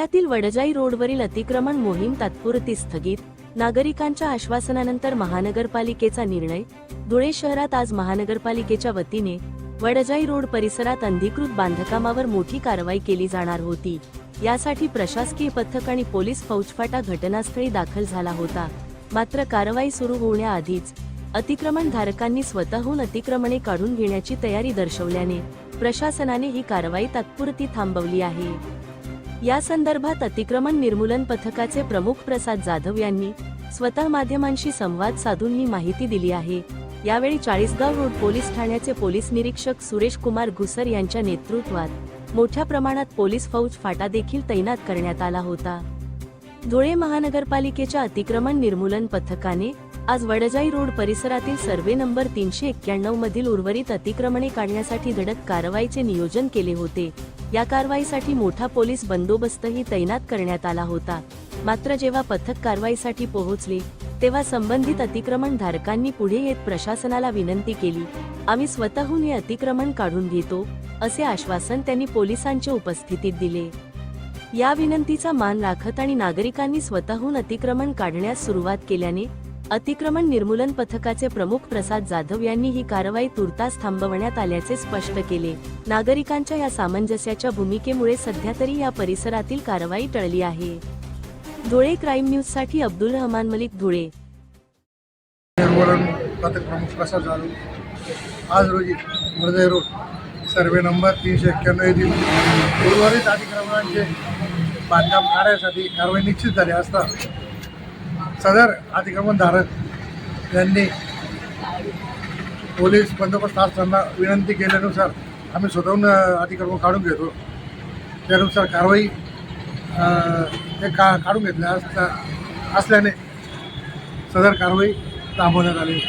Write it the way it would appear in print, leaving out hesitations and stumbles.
धुळ्यातील वडजाई रोडवरील अतिक्रमण मोहीम तात्पुरती स्थगित, नागरिकांच्या आश्वासनानंतर महानगरपालिकेचा निर्णय। धुळे शहरात आज महानगरपालिकेच्या वतीने वडजाई रोड परिसरात अनधिकृत बांधकामावर मोठी कारवाई केली जाणार होती। यासाठी प्रशासकीय पथक आणि पोलीस फौजफाटा घटनास्थळी दाखल झाला होता। मात्र कारवाई सुरू होण्याआधीच अतिक्रमण धारकांनी स्वतःहून अतिक्रमणे काढून घेण्याची तयारी दर्शवल्याने प्रशासनाने ही कारवाई तात्पुरती थांबवली आहे। या संदर्भात अतिक्रमण निर्मूलन पथकाचे प्रमुख प्रसाद जाधव यांनी स्वतः माध्यमांशी संवाद साधून ही माहिती दिली आहे। यावेळी चाळीसगाव रोड पोलीस ठाण्याचे पोलीस निरीक्षक सुरेश कुमार घुसर यांच्या नेतृत्वात मोठ्या प्रमाणात पोलीस फौज फाटा देखील तैनात करण्यात आला होता। धुळे महानगरपालिकेच्या अतिक्रमण निर्मूलन पथकाने आज वडजाई रोड परिसरातील सर्वे नंबर 391 मधील उर्वरित अतिक्रमणे काढण्यासाठी धडक कारवाईचे नियोजन केले होते। या कारवाईसाठी मोठा पोलीस बंदोबस्तही तैनात करण्यात आला होता। मात्र जेव्हा पथक कारवाईसाठी पोहोचले तेव्हा संबंधित अतिक्रमण धारकांनी पुढे येत प्रशासनाला विनंती केली, आम्ही स्वतःहून हे अतिक्रमण काढून घेतो असे आश्वासन त्यांनी पोलिसांच्या उपस्थितीत दिले। या विनंतीचा मान राखत आणि नागरिकांनी स्वतःहून अतिक्रमण काढण्यास सुरुवात केल्याने अतिक्रमण निर्मूलन पथकाचे प्रमुख प्रसाद जाधव यांनी ही कारवाई तुर्तास थांबवण्यात आल्याचे स्पष्ट केले। नागरिकांच्या या सामंजस्याच्या भूमिकेमुळे सध्या तरी या परिसरातील कारवाई टळली आहे। धुळे क्राईम न्यूज साठी अब्दुल रहमान मलिक, धुळे। निर्मूलन पथक प्रमुख प्रसाद जाधव आज रोजी वडजाई रोड सर्वे नंबर 391 येथील उर्वरित अतिक्रमणांचे बांधकाम काढण्यासाठी कारवाई निश्चित झाली असता सदर अतिक्रमणधारक यांनी पोलीस बंदोबस्त असताना विनंती केल्यानुसार आम्ही स्वतःहून अतिक्रमण काढून घेतो। त्यानुसार कारवाई काढून घेतल्या असल्याने सदर कारवाई थांबवण्यात आली।